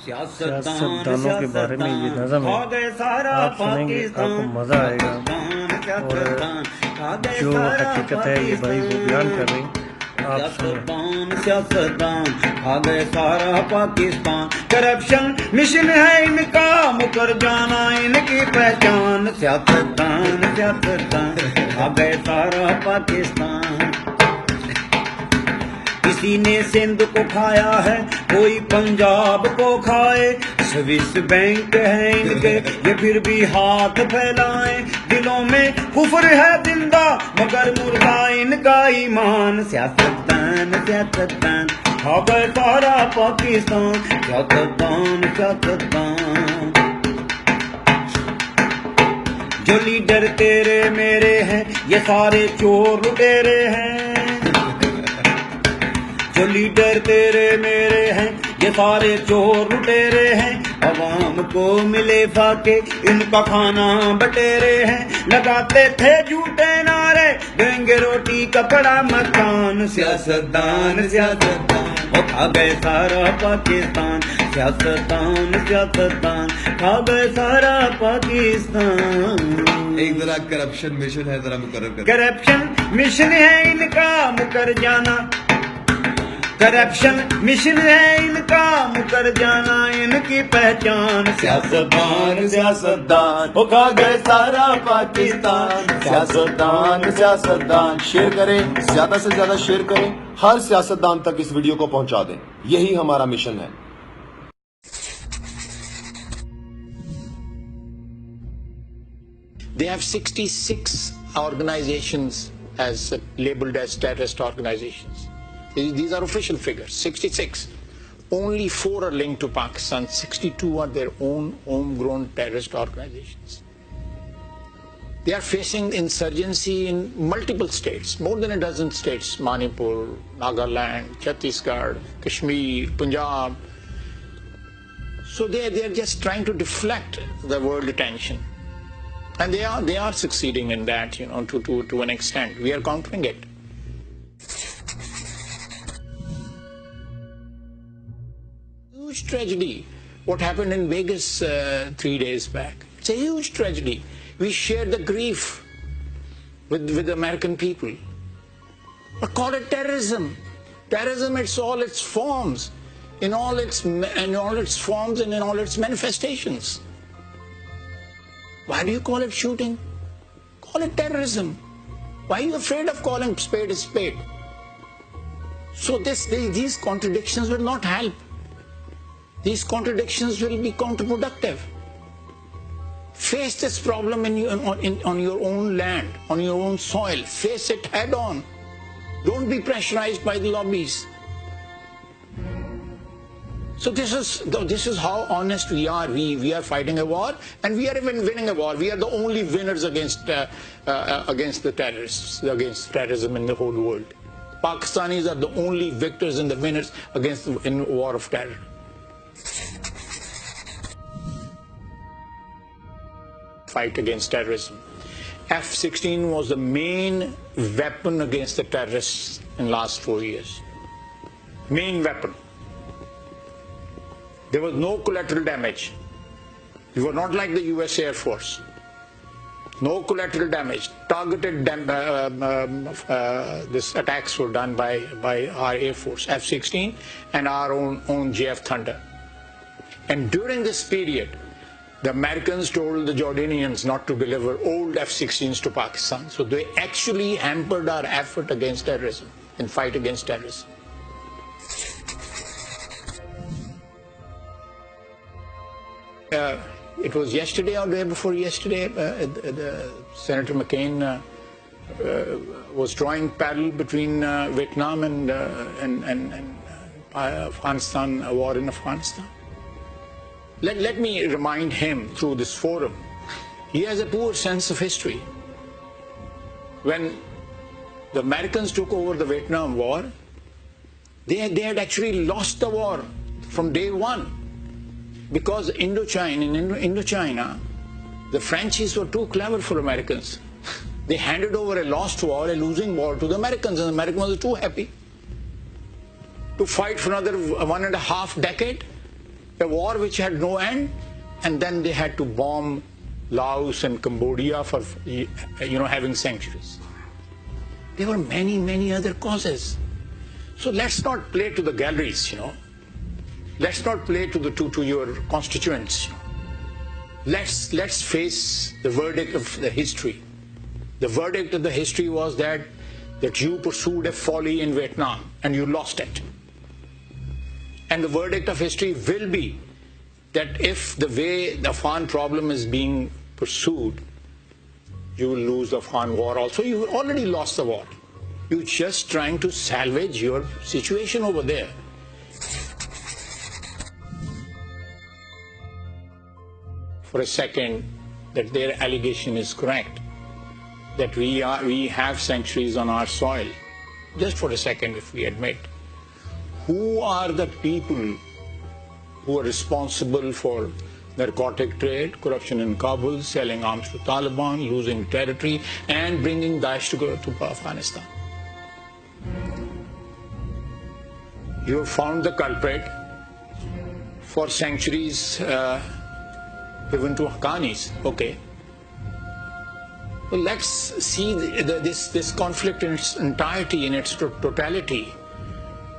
सियासतदानों के बारे में ये नज़म है, आप सुनेंगे आपको मज़ा आएगा। और जो हकीकत है ये भाई वो बयान कर रहे हैं, आप सुनें। सियासतदान आ गए सारा पाकिस्तान, करप्शन मिशन है इनका, मुकर जाना इनकी पहचान। सियासतदान सियासतदान आ गए सारा पाकिस्तान। किसी ने सिंध को खाया है, कोई पंजाब को खाए, स्विस बैंक है इनके ये फिर भी हाथ फैलाएं। दिलों में कुफर है जिंदा मगर मुर्दा इनका ईमान। सियासतदान सियासतदान आ गए सारा पाकिस्तान, सियासतदान सियासतदान। जो लीडर तेरे मेरे हैं ये सारे चोर लुटेरे हैं, जो लीडर तेरे मेरे हैं ये सारे चोर लुटेरे हैं। अवाम को मिले फाके इनका खाना बटेरे हैं, लगाते थे झूठे नारे देंगे रोटी कपड़ा मकान। सियासतदान सियासतदान वो खा गए सारा पाकिस्तान, सियासतदान सियासतदान खा गए सारा पाकिस्तान। एक जरा करप्शन मिशन है, जरा मुकर्रर कर। करप्शन मिशन है इनका मुकर जाना, करप्शन मिशन है इनका मुकर जाना इनकी पहचान। सियासतदान सियासतदान वो खा गए सारा पाकिस्तान, सियासतदान सियासतदान। शेयर करें, ज्यादा से ज्यादा शेयर करें, हर सियासतदान तक इस वीडियो को पहुंचा दें, यही हमारा मिशन है। They have 66 organizations as labeled as terrorist organizations. These are official figures, 66. Only 4 are linked to Pakistan, 62 are their own homegrown terrorist organizations. They are facing insurgency in multiple states, more than a dozen states: Manipur, Nagaland, Chhattisgarh, Kashmir, Punjab. So they are just trying to deflect the world attention. And they are succeeding in that, to an extent. We are countering it. Huge tragedy. What happened in Vegas 3 days back? It's a huge tragedy. We share the grief with the American people. But call it terrorism. Terrorism, it's all its forms, in all its forms and in all its manifestations. Why do you call it shooting? Call it terrorism. Why are you afraid of calling spade a spade? So these contradictions will not help. These contradictions will be counterproductive. Face this problem on your own land, on your own soil. Face it head on. Don't be pressurized by the lobbies. So this is how honest we are. We are fighting a war, and we are even winning a war. We are the only winners against the terrorists, against terrorism in the whole world. Pakistanis are the only victors and the winners in war of terror. Fight against terrorism. F-16 was the main weapon against the terrorists in the last 4 years. Main weapon. There was no collateral damage. We were not like the US Air Force. No collateral damage. Targeted these attacks were done by our Air Force, F-16 and our own JF Thunder. And during this period, the Americans told the Jordanians not to deliver old F-16s to Pakistan. So they actually hampered our effort against terrorism and fight against terrorism. It was yesterday or the day before yesterday, Senator McCain was drawing parallel between Vietnam and Afghanistan, a war in Afghanistan. Let me remind him through this forum, he has a poor sense of history. When the Americans took over the Vietnam War, they had actually lost the war from day one. Because in Indochina, the Frenchies were too clever for Americans. They handed over a lost war, a losing war to the Americans, and the Americans were too happy to fight for another 1.5 decades. A war which had no end, and then they had to bomb Laos and Cambodia for, having sanctuaries. There were many, many other causes. So let's not play to the galleries, Let's not play to your constituents. Let's face the verdict of the history. The verdict of the history was that you pursued a folly in Vietnam and you lost it. And the verdict of history will be that if the way the Afghan problem is being pursued, you will lose the Afghan war also. You already lost the war. You're just trying to salvage your situation over there. For a second, that their allegation is correct, that we have sanctuaries on our soil. Just for a second, if we admit, who are the people who are responsible for narcotic trade, corruption in Kabul, selling arms to Taliban, losing territory, and bringing Daesh to Afghanistan? You have found the culprit for sanctuaries given to Haqqanis. Okay. Well, let's see this conflict in its entirety, in its totality.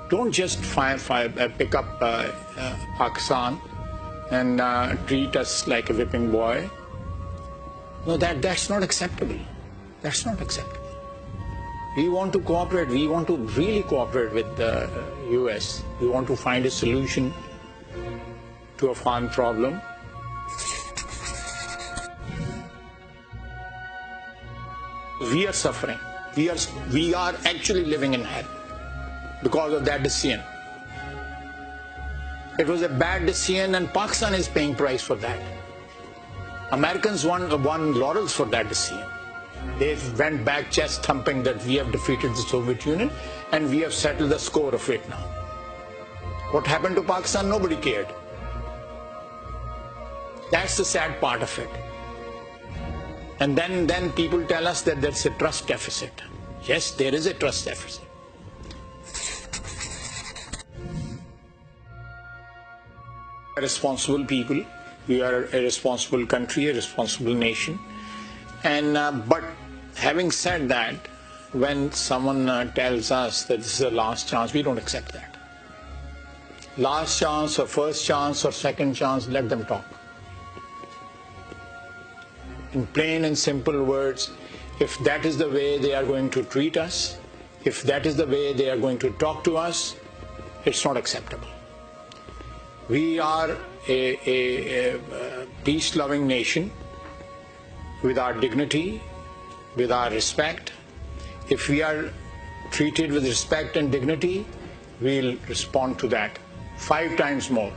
Don't just pick up Pakistan and treat us like a whipping boy. No, that's not acceptable. That's not acceptable. We want to cooperate. We want to really cooperate with the US. We want to find a solution to Afghan problem. We are suffering. We are actually living in hell because of that decision. It was a bad decision, and Pakistan is paying price for that. Americans won laurels for that decision. They went back chest thumping that we have defeated the Soviet Union and we have settled the score of Vietnam. What happened to Pakistan? Nobody cared. That's the sad part of it. And then people tell us that there's a trust deficit. Yes, there is a trust deficit. Responsible people, we are a responsible country, a responsible nation. And but having said that, when someone tells us that this is a last chance, we don't accept that. Last chance or first chance or second chance, let them talk. In plain and simple words, if that is the way they are going to treat us, if that is the way they are going to talk to us, it's not acceptable. We are a peace-loving nation with our dignity, with our respect. If we are treated with respect and dignity, we'll respond to that 5 times more.